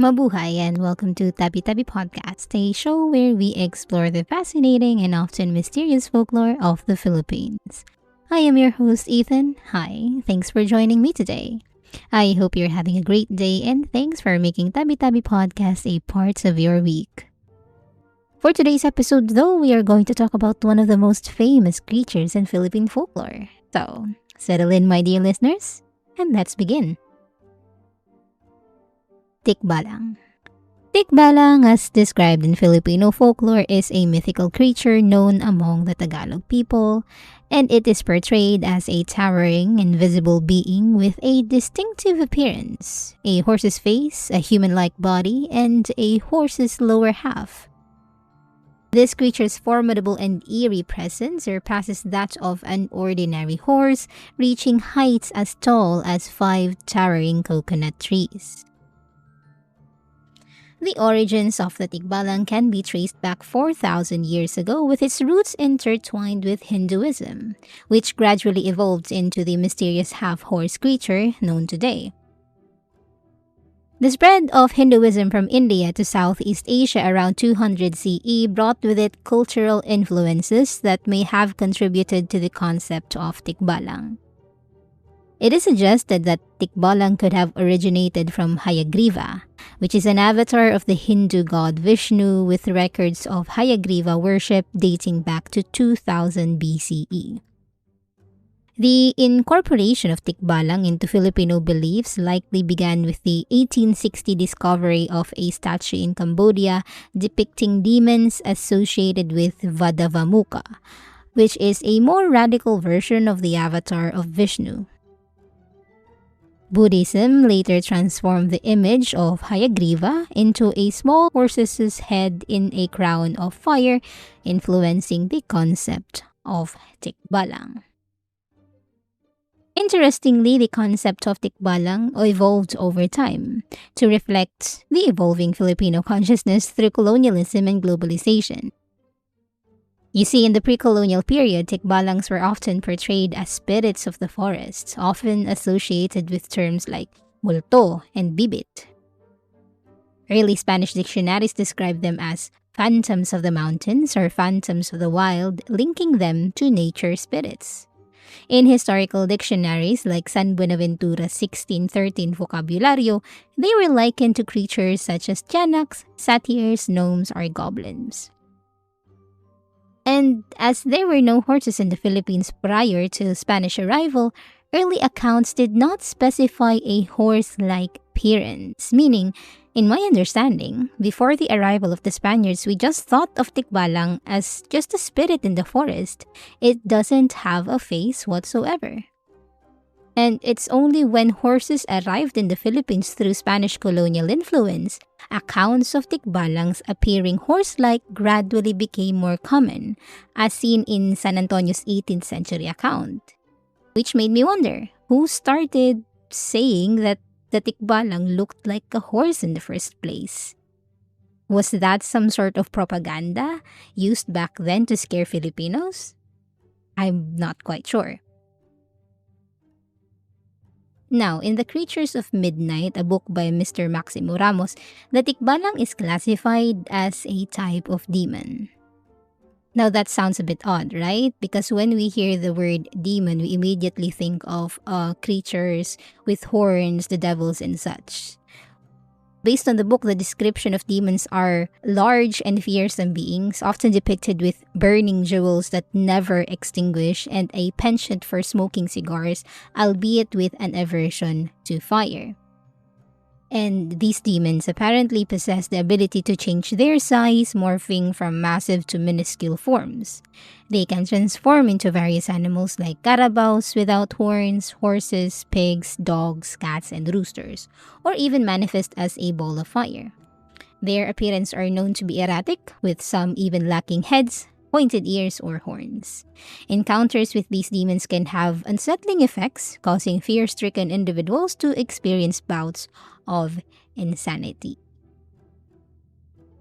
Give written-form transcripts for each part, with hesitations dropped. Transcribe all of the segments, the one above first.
Mabuhay and welcome to Tabi-Tabi Podcast, a show where we explore the fascinating and often mysterious folklore of the Philippines. I am your host, Ethan. Hi, thanks for joining me today. I hope you're having a great day and thanks for making Tabi-Tabi Podcast a part of your week. For today's episode, though, we are going to talk about one of the most famous creatures in Philippine folklore. So, settle in, my dear listeners, and let's begin. Tikbalang. Tikbalang, as described in Filipino folklore, is a mythical creature known among the Tagalog people, and it is portrayed as a towering, invisible being with a distinctive appearance, a horse's face, a human-like body, and a horse's lower half. This creature's formidable and eerie presence surpasses that of an ordinary horse, reaching heights as tall as 5 towering coconut trees. The origins of the Tikbalang can be traced back 4,000 years ago, with its roots intertwined with Hinduism, which gradually evolved into the mysterious half-horse creature known today. The spread of Hinduism from India to Southeast Asia around 200 CE brought with it cultural influences that may have contributed to the concept of Tikbalang. It is suggested that Tikbalang could have originated from Hayagriva, which is an avatar of the Hindu god Vishnu, with records of Hayagriva worship dating back to 2000 BCE. The incorporation of Tikbalang into Filipino beliefs likely began with the 1860 discovery of a statue in Cambodia depicting demons associated with Vadavamuka, which is a more radical version of the avatar of Vishnu. Buddhism later transformed the image of Hayagriva into a small horse's head in a crown of fire, influencing the concept of Tikbalang. Interestingly, the concept of Tikbalang evolved over time to reflect the evolving Filipino consciousness through colonialism and globalization. You see, in the pre-colonial period, Tikbalangs were often portrayed as spirits of the forest, often associated with terms like multo and bibit. Early Spanish dictionaries described them as phantoms of the mountains or phantoms of the wild, linking them to nature spirits. In historical dictionaries like San Buenaventura's 1613 vocabulario, they were likened to creatures such as tiyanaks, satyrs, gnomes, or goblins. And as there were no horses in the Philippines prior to Spanish arrival, early accounts did not specify a horse-like appearance, meaning, in my understanding, before the arrival of the Spaniards, we just thought of Tikbalang as just a spirit in the forest. It doesn't have a face whatsoever. And it's only when horses arrived in the Philippines through Spanish colonial influence, accounts of Tikbalangs appearing horse-like gradually became more common, as seen in San Antonio's 18th century account. Which made me wonder, who started saying that the Tikbalang looked like a horse in the first place? Was that some sort of propaganda used back then to scare Filipinos? I'm not quite sure. Now, in The Creatures of Midnight, a book by Mr. Maximo Ramos, the Tikbalang is classified as a type of demon. Now, that sounds a bit odd, right? Because when we hear the word demon, we immediately think of creatures with horns, the devils, and such. Based on the book, the description of demons are large and fearsome beings, often depicted with burning jewels that never extinguish and a penchant for smoking cigars, albeit with an aversion to fire. And these demons apparently possess the ability to change their size, morphing from massive to minuscule forms. They can transform into various animals like carabaos without horns, horses, pigs, dogs, cats, and roosters, or even manifest as a ball of fire. Their appearance are known to be erratic, with some even lacking heads, pointed ears, or horns. Encounters with these demons can have unsettling effects, causing fear-stricken individuals to experience bouts of insanity.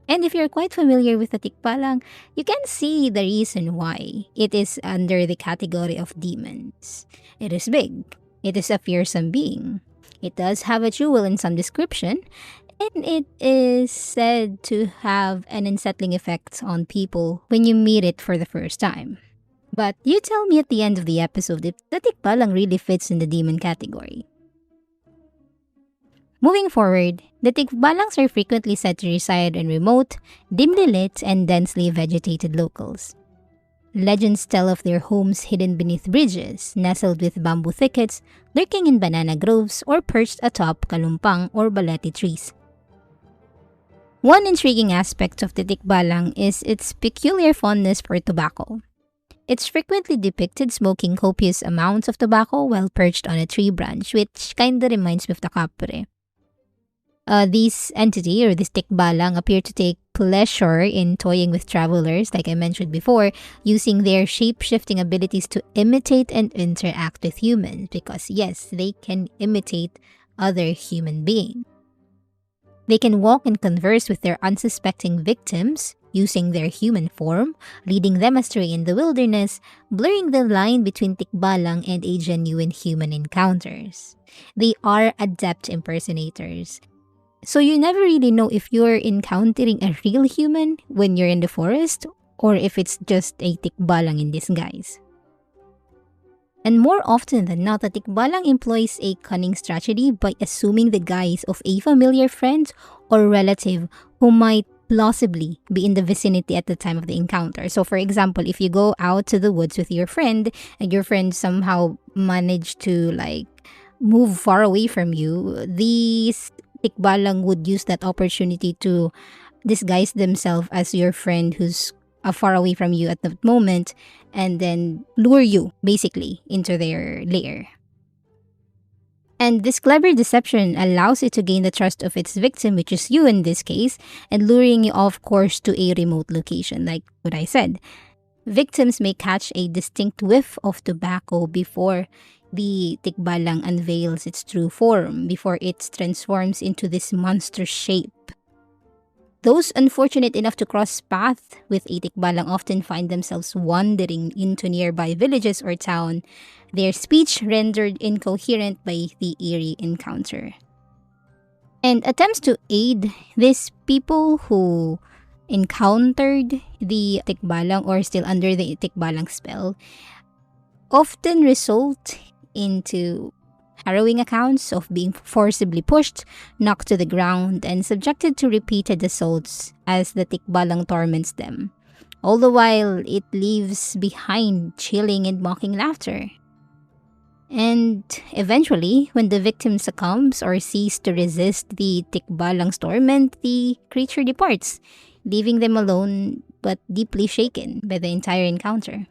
And if you're quite familiar with the Tikbalang, you can see the reason why it is under the category of demons. It is big. It is a fearsome being. It does have a jewel in some description, And it is said to have an unsettling effect on people when you meet it for the first time. But you tell me at the end of the episode if the Tikbalang really fits in the demon category. Moving forward, the Tikbalangs are frequently said to reside in remote, dimly lit, and densely vegetated locals. Legends tell of their homes hidden beneath bridges, nestled with bamboo thickets, lurking in banana groves, or perched atop kalumpang or balete trees. One intriguing aspect of the Tikbalang is its peculiar fondness for tobacco. It's frequently depicted smoking copious amounts of tobacco while perched on a tree branch, which kinda reminds me of the kapre. This entity or this tikbalang appear to take pleasure in toying with travelers, like I mentioned before, using their shape-shifting abilities to imitate and interact with humans because, yes, they can imitate other human beings. They can walk and converse with their unsuspecting victims using their human form, leading them astray in the wilderness, blurring the line between tikbalang and a genuine human encounters. They are adept impersonators. So you never really know if you're encountering a real human when you're in the forest or if it's just a tikbalang in disguise. And more often than not, the tikbalang employs a cunning strategy by assuming the guise of a familiar friend or relative who might plausibly be in the vicinity at the time of the encounter. So for example, if you go out to the woods with your friend and your friend somehow managed to move far away from you, these tikbalang would use that opportunity to disguise themselves as your friend who's far away from you at the moment and then lure you basically into their lair. And this clever deception allows it to gain the trust of its victim, which is you in this case, and luring you off course to a remote location, like what I said. Victims may catch a distinct whiff of tobacco before the tikbalang unveils its true form, before it transforms into this monster shape. Those unfortunate enough to cross paths with a tikbalang often find themselves wandering into nearby villages or town, their speech rendered incoherent by the eerie encounter. And attempts to aid these people who encountered the tikbalang or still under the tikbalang spell often result into harrowing accounts of being forcibly pushed, knocked to the ground, and subjected to repeated assaults as the tikbalang torments them. All the while, it leaves behind chilling and mocking laughter. And eventually, when the victim succumbs or ceases to resist the tikbalang's torment, the creature departs, leaving them alone but deeply shaken by the entire encounter.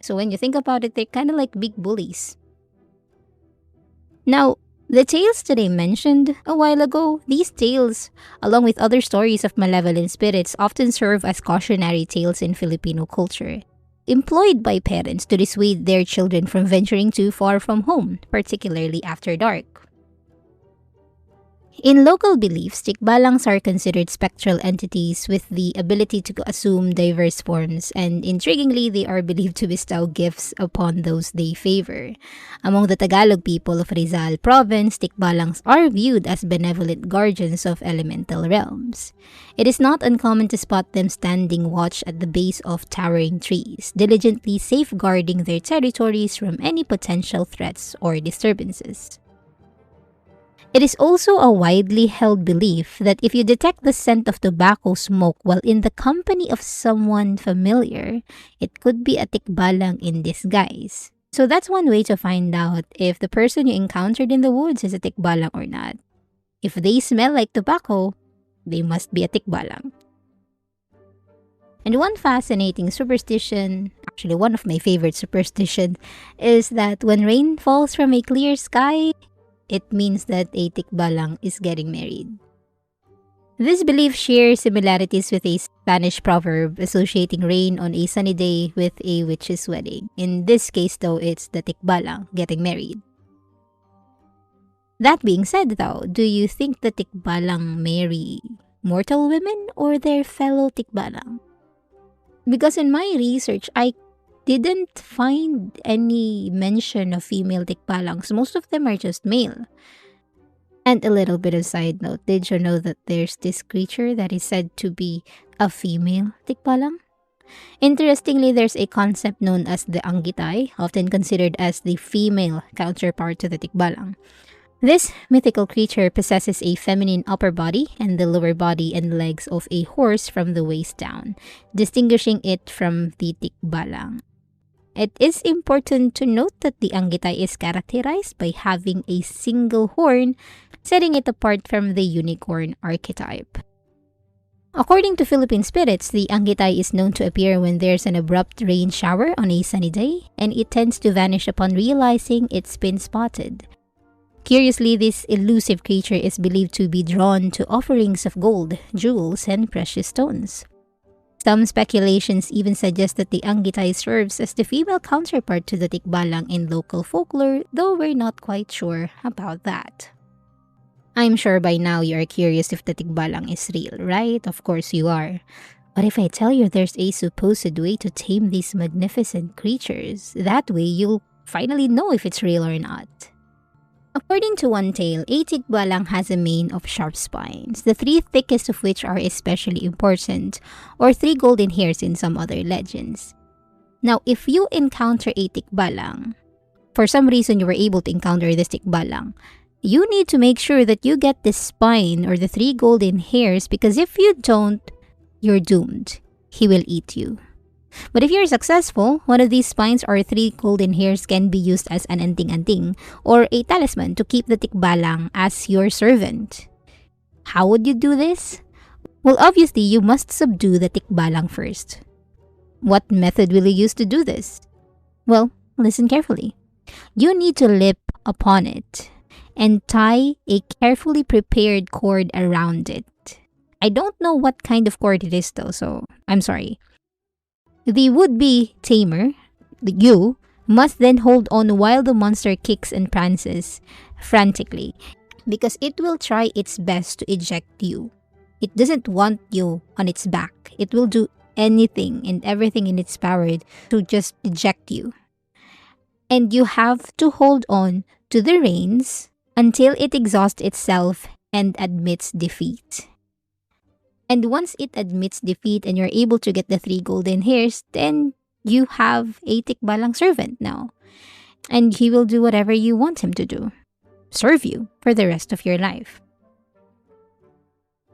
So when you think about it, they're kind of like big bullies. Now, the tales that I mentioned a while ago, these tales, along with other stories of malevolent spirits, often serve as cautionary tales in Filipino culture, employed by parents to dissuade their children from venturing too far from home, particularly after dark. In local beliefs, tikbalangs are considered spectral entities with the ability to assume diverse forms, and intriguingly, they are believed to bestow gifts upon those they favor. Among the Tagalog people of Rizal province, tikbalangs are viewed as benevolent guardians of elemental realms. It is not uncommon to spot them standing watch at the base of towering trees, diligently safeguarding their territories from any potential threats or disturbances. It is also a widely held belief that if you detect the scent of tobacco smoke while in the company of someone familiar, it could be a tikbalang in disguise. So that's one way to find out if the person you encountered in the woods is a tikbalang or not. If they smell like tobacco, they must be a tikbalang. And one fascinating superstition, actually one of my favorite superstitions, is that when rain falls from a clear sky, it means that a tikbalang is getting married. This belief shares similarities with a Spanish proverb associating rain on a sunny day with a witch's wedding. In this case, though, it's the tikbalang getting married. That being said, though, do you think the tikbalang marry mortal women or their fellow tikbalang? Because in my research, I didn't find any mention of female tikbalangs. Most of them are just male. And a little bit of side note, did you know that there's this creature that is said to be a female tikbalang? Interestingly, there's a concept known as the Anggitai, often considered as the female counterpart to the tikbalang. This mythical creature possesses a feminine upper body and the lower body and legs of a horse from the waist down, distinguishing it from the tikbalang. It is important to note that the Anggitai is characterized by having a single horn, setting it apart from the unicorn archetype. According to Philippine spirits, the Anggitai is known to appear when there's an abrupt rain shower on a sunny day, and it tends to vanish upon realizing it's been spotted. Curiously, this elusive creature is believed to be drawn to offerings of gold, jewels, and precious stones. Some speculations even suggest that the Anggitai serves as the female counterpart to the Tikbalang in local folklore, though we're not quite sure about that. I'm sure by now you are curious if the Tikbalang is real, right? Of course you are. But if I tell you there's a supposed way to tame these magnificent creatures, that way you'll finally know if it's real or not. According to one tale, a tikbalang has a mane of sharp spines, the three thickest of which are especially important, or three golden hairs in some other legends. Now, if you encounter a tikbalang, for some reason you were able to encounter this tikbalang, you need to make sure that you get the spine or the three golden hairs, because if you don't, you're doomed. He will eat you. But if you're successful, one of these spines or three golden hairs can be used as an anting-anting or a talisman to keep the tikbalang as your servant. How would you do this? Well, obviously, you must subdue the tikbalang first. What method will you use to do this? Well, listen carefully. You need to leap upon it and tie a carefully prepared cord around it. I don't know what kind of cord it is though, so I'm sorry. The would-be tamer, you, must then hold on while the monster kicks and prances frantically, because it will try its best to eject you. It doesn't want you on its back. It will do anything and everything in its power to just eject you. And you have to hold on to the reins until it exhausts itself and admits defeat. And once it admits defeat and you're able to get the three golden hairs, then you have a tikbalang servant now. And he will do whatever you want him to do. Serve you for the rest of your life.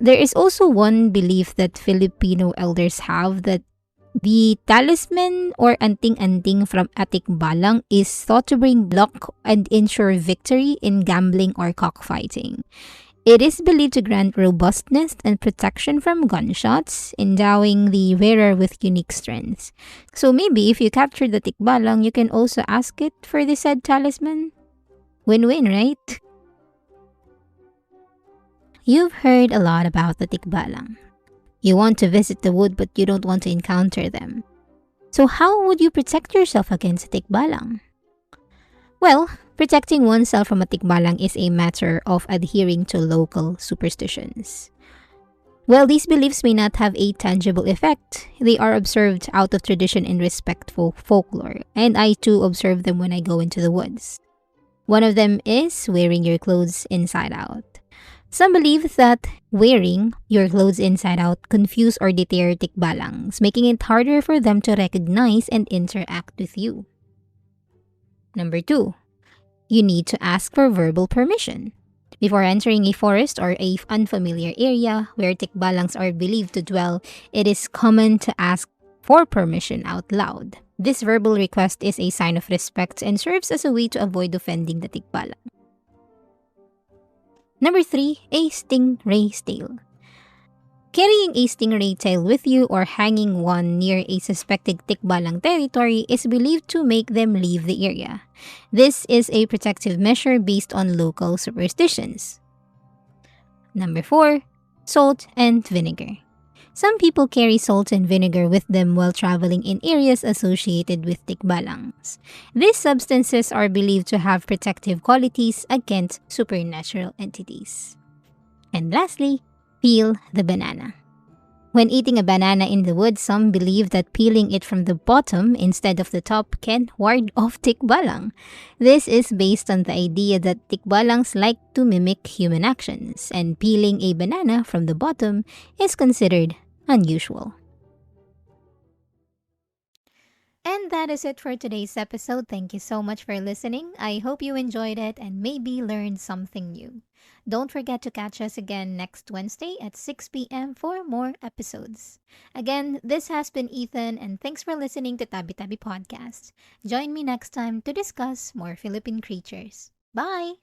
There is also one belief that Filipino elders have that the talisman or anting-anting from a tikbalang is thought to bring luck and ensure victory in gambling or cockfighting. It is believed to grant robustness and protection from gunshots, endowing the wearer with unique strengths. So maybe if you capture the tikbalang, you can also ask it for the said talisman. Win-win, right? You've heard a lot about the tikbalang. You want to visit the wood but you don't want to encounter them. So how would you protect yourself against a tikbalang? Well, protecting oneself from a tikbalang is a matter of adhering to local superstitions. While these beliefs may not have a tangible effect, they are observed out of tradition and respectful folklore, and I too observe them when I go into the woods. One of them is wearing your clothes inside out. Some believe that wearing your clothes inside out confuse or deter tikbalangs, making it harder for them to recognize and interact with you. Number 2. You need to ask for verbal permission. Before entering a forest or a unfamiliar area where tikbalangs are believed to dwell, it is common to ask for permission out loud. This verbal request is a sign of respect and serves as a way to avoid offending the tikbalang. Number 3. A stingray's tail. Carrying a stingray tail with you or hanging one near a suspected tikbalang territory is believed to make them leave the area. This is a protective measure based on local superstitions. Number 4. Salt and vinegar. Some people carry salt and vinegar with them while traveling in areas associated with tikbalangs. These substances are believed to have protective qualities against supernatural entities. And lastly, peel the banana. When eating a banana in the woods, some believe that peeling it from the bottom instead of the top can ward off tikbalang. This is based on the idea that tikbalangs like to mimic human actions, and peeling a banana from the bottom is considered unusual. And that is it for today's episode. Thank you so much for listening. I hope you enjoyed it and maybe learned something new. Don't forget to catch us again next Wednesday at 6 p.m. for more episodes. Again, this has been Ethan, and thanks for listening to Tabi-Tabi Podcast. Join me next time to discuss more Philippine creatures. Bye!